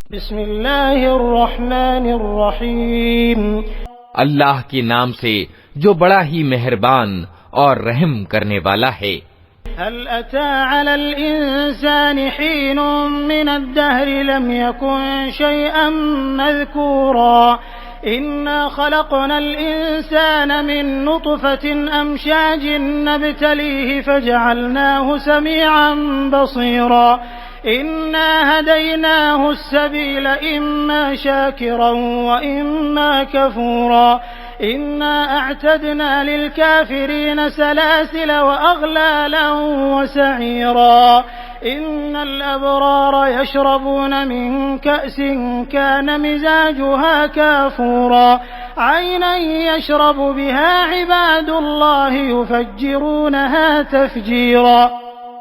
बिस्मिल्लाहिर्रहमानिर्रहीम। अल्लाह के नाम से जो बड़ा ही मेहरबान और रहम करने वाला है। हल अता अलल इंसानि हीनुम मिनद्दहरि लम यकुन शैअन मज़कूरा इन्ना खलक़नल इंसान मिन नुतफ़तिन अमशाजिन नब्तलीहि फजअलनाहु समीअन बसीरा इन्ना हदैनाहु अस्सबील इम्मा शाकिरन व इम्मा कफूरा इन्ना अअतदना लिलकाफिरीन सलासिल व अगलालन व सईरा इन्नल अबरार यशरबून मिन कअसिन कान मिजाजुहा काफूरा ऐनन यशरबु बिहा इबादुल्लाहि युफज्जिरूनहा तफजीरा।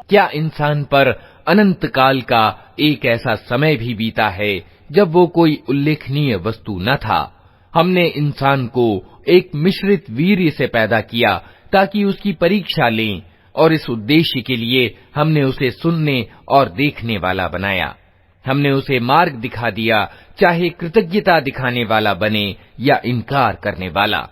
क्या इंसान पर अनंत काल का एक ऐसा समय भी बीता है जब वो कोई उल्लेखनीय वस्तु न था। हमने इंसान को एक मिश्रित वीर्य से पैदा किया ताकि उसकी परीक्षा लें, और इस उद्देश्य के लिए हमने उसे सुनने और देखने वाला बनाया। हमने उसे मार्ग दिखा दिया, चाहे कृतज्ञता दिखाने वाला बने या इनकार करने वाला।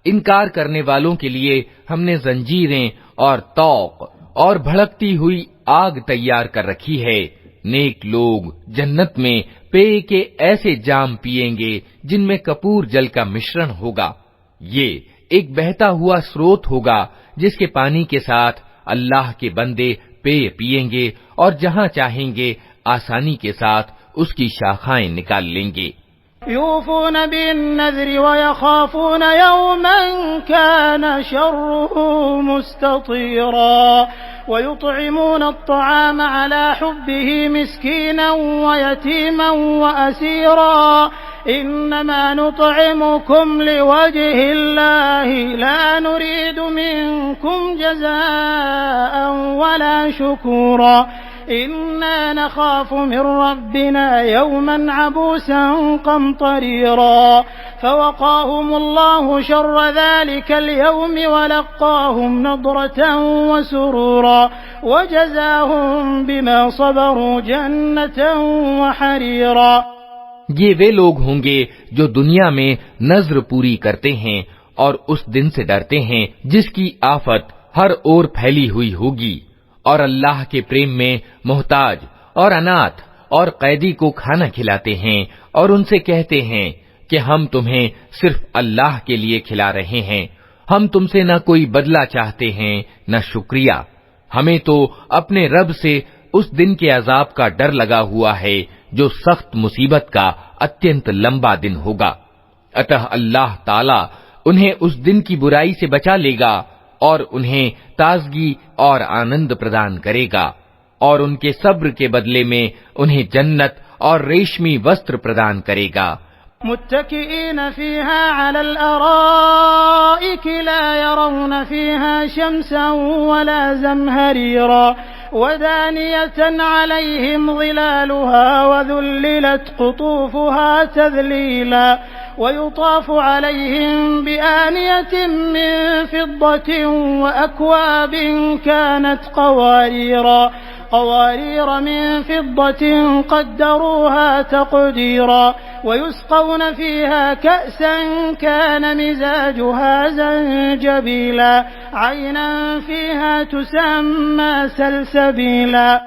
इनकार करने वालों के लिए हमने जंजीरें और तौक और भड़कती हुई आग तैयार कर रखी है। नेक लोग जन्नत में पेय के ऐसे जाम पिएंगे जिनमें कपूर जल का मिश्रण होगा। ये एक बहता हुआ स्रोत होगा जिसके पानी के साथ अल्लाह के बंदे पेय पिएंगे और जहां चाहेंगे आसानी के साथ उसकी शाखाएं निकाल लेंगे। यूफून बिन्नज़्रि व यखाफून यौमन कान शर्रुहु मुस्ततीरा व युतइमून अत्तआम अला हुब्बिहि मिस्कीनन व यतीमन व असीरा इन्नमा नुतइमुकुम लिवजहिल्लाहि ला नुरीदु मिनकुम जज़ाअन वला शुकूरा इन्ना नखाफु मिन रब्बिना यौमन अबूसन क़मतरीरा फ़वक़ाहुमुल्लाहु शर्र ज़ालिकल यौमि व लक़्क़ाहुम नज़रतन व सुरूरा व जज़ाहुम बिमा सबरू जन्नतन व हरीरा। ये वे लोग होंगे जो दुनिया में नज़्र पूरी करते हैं और उस दिन से डरते हैं जिसकी आफत हर ओर फैली हुई होगी, और अल्लाह के प्रेम में मोहताज और अनाथ और कैदी को खाना खिलाते हैं और उनसे कहते हैं कि हम तुम्हें सिर्फ अल्लाह के लिए खिला रहे हैं, हम तुमसे न कोई बदला चाहते हैं न शुक्रिया। हमें तो अपने रब से उस दिन के अजाब का डर लगा हुआ है जो सख्त मुसीबत का अत्यंत लंबा दिन होगा। अतः अल्लाह ताला उन्हें उस दिन की बुराई से बचा लेगा और उन्हें ताजगी और आनंद प्रदान करेगा, और उनके सब्र के बदले में उन्हें जन्नत और रेशमी वस्त्र प्रदान करेगा। मुत्तकिईन फीहा अलल अराइक ला यरौन फीहा शम्सन वला ज़महरीरा वदानियतन अलैहिम ज़िलालुहा वज़ुल्लिलत क़ुतूफ़ुहा तज़लीला वयुताफ़ु अलैहिम बिआनियतिन मिन फ़िद्दतिन वअक्वाबिन कानत قوارير من فضة قدروها تقديرا ويسقون فيها كأسا كان مزاجها زنجبيلا عينا فيها تسمى سلسبيلا।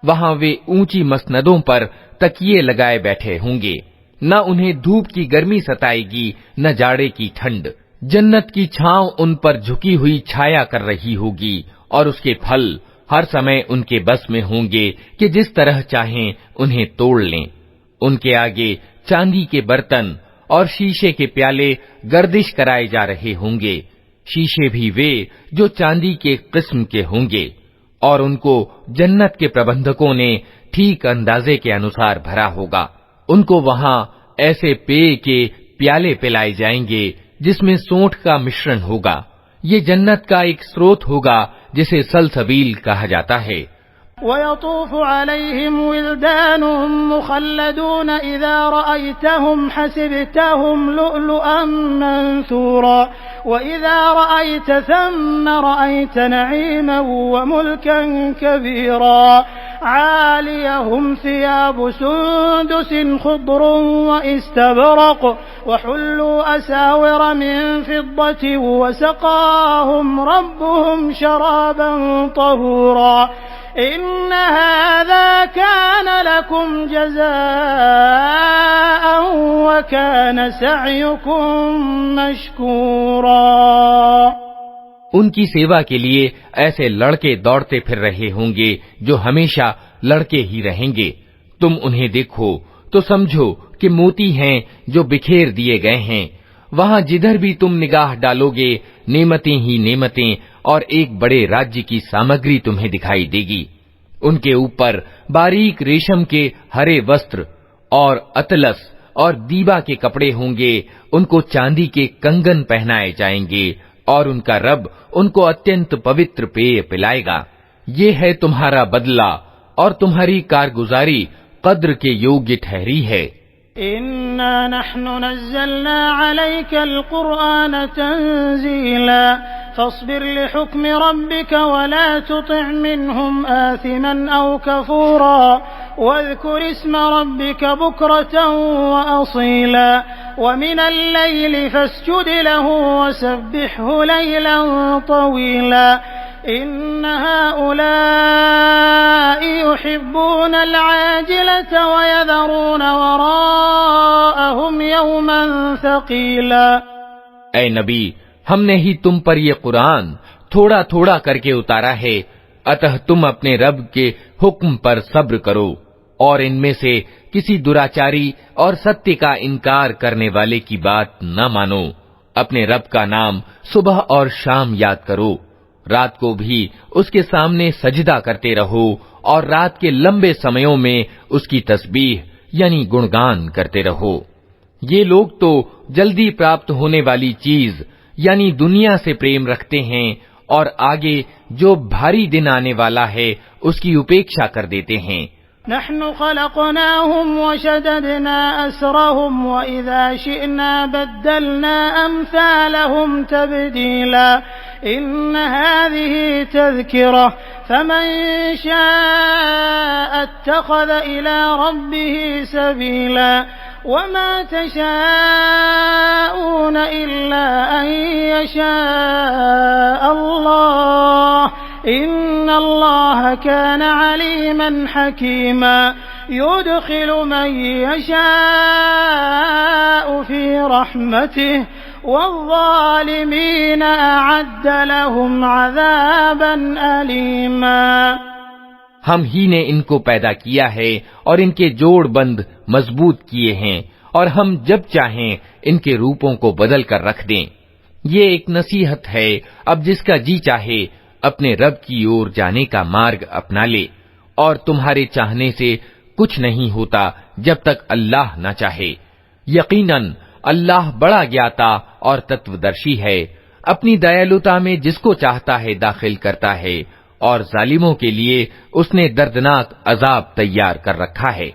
वहाँ वे ऊंची मसनदों पर तकिए लगाए बैठे होंगे, न उन्हें धूप की गर्मी सताएगी न जाड़े की ठंड। जन्नत की छांव उन पर झुकी हुई छाया कर रही होगी, और उसके फल हर समय उनके बस में होंगे कि जिस तरह चाहें उन्हें तोड़ लें। उनके आगे चांदी के बर्तन और शीशे के प्याले गर्दिश कराए जा रहे होंगे, शीशे भी वे जो चांदी के किस्म के होंगे, और उनको जन्नत के प्रबंधकों ने ठीक अंदाजे के अनुसार भरा होगा। उनको वहां ऐसे पेय के प्याले पिलाए जाएंगे जिसमें सोंठ का मिश्रण होगा। ये जन्नत का एक स्रोत होगा जिसे सलसबील कहा जाता है। वयतूफ़ु अलैहिम विल्दानुम मुख़ल्लदून इज़ा रअयतहुम हसिबतहुम लुअलुअन मंसूरा व इज़ा रअयत थम्म रअयत नईमन व मुल्कन कबीरा आलियहुम सियाबु सुंदुसिन खुद्रुन व इस्तबरक वहुल्लू असाविर मिन फिद्दतिन वसक़ाहुम रब्बुहुम शराबन तहूरा इन्न हाज़ा कान लकुम जज़ाअन व कान सअयुकुम मशकूरा। उनकी सेवा के लिए ऐसे लड़के दौड़ते फिर रहे होंगे जो हमेशा लड़के ही रहेंगे। तुम उन्हें देखो तो समझो कि मोती हैं जो बिखेर दिए गए हैं। वहां जिधर भी तुम निगाह डालोगे नेमतें ही नेमतें और एक बड़े राज्य की सामग्री तुम्हें दिखाई देगी। उनके ऊपर बारीक रेशम के हरे वस्त्र और अतलस और दीबा के कपड़े होंगे। उनको चांदी के कंगन पहनाए जाएंगे और उनका रब उनको अत्यंत पवित्र पेय पिलाएगा। ये है तुम्हारा बदला और तुम्हारी कारगुजारी कद्र के योग्य ठहरी है। इन्ना नहनु नज़्ज़लना अलैकल कुरआन तंज़ीला फस्बिर लिहुक्मि रब्बिका वला तुति' मिनहुम आसिमन औ कफूरा वज़्कुर इस्म रब्बिका बुक्रतन व असीला वमिनल लैलि फस्जुद लहु वसब्बिहु लैलन तवीला इन्न हाउलाइ युहिब्बूनल आजिलता व यज़रून वराअहुम यौमन सक़ीला। ऐ नबी, हमने ही तुम पर ये कुरान थोड़ा थोड़ा करके उतारा है, अतः तुम अपने रब के हुक्म पर सब्र करो और इनमें से किसी दुराचारी और सत्य का इनकार करने वाले की बात न मानो। अपने रब का नाम सुबह और शाम याद करो, रात को भी उसके सामने सजदा करते रहो और रात के लंबे समयों में उसकी तस्बीह यानी गुणगान करते रहो। ये लोग तो जल्दी प्राप्त होने वाली चीज यानी दुनिया से प्रेम रखते हैं और आगे जो भारी दिन आने वाला है उसकी उपेक्षा कर देते हैं। नहनु खलक़नाहुम व शददना असरहुम व इज़ा शिअना बद्दलना अम्सालहुम तब्दीला इन्न हाज़िही तज़किरा फमन शाअ इत्तख़ज़ इला रब्बिही सबीला वमा तशाऊन इल्ला अन यशाअ अल्लाह इन्नल्लाह कान अलीमन हकीमा युदखिलु मन यशाअ फी रहमतिहि वज़्ज़ालिमीन अअद्द लहुम अज़ाबन अलीमा। हम ही ने इनको पैदा किया है और इनके जोड़ बंद मजबूत किए हैं और हम जब चाहें इनके रूपों को बदल कर रख दें। ये एक नसीहत है, अब जिसका जी चाहे अपने रब की ओर जाने का मार्ग अपना ले, और तुम्हारे चाहने से कुछ नहीं होता जब तक अल्लाह न चाहे। यकीनन अल्लाह बड़ा ज्ञाता और तत्वदर्शी है, अपनी दयालुता में जिसको चाहता है दाखिल करता है और जालिमों के लिए उसने दर्दनाक अजाब तैयार कर रखा है।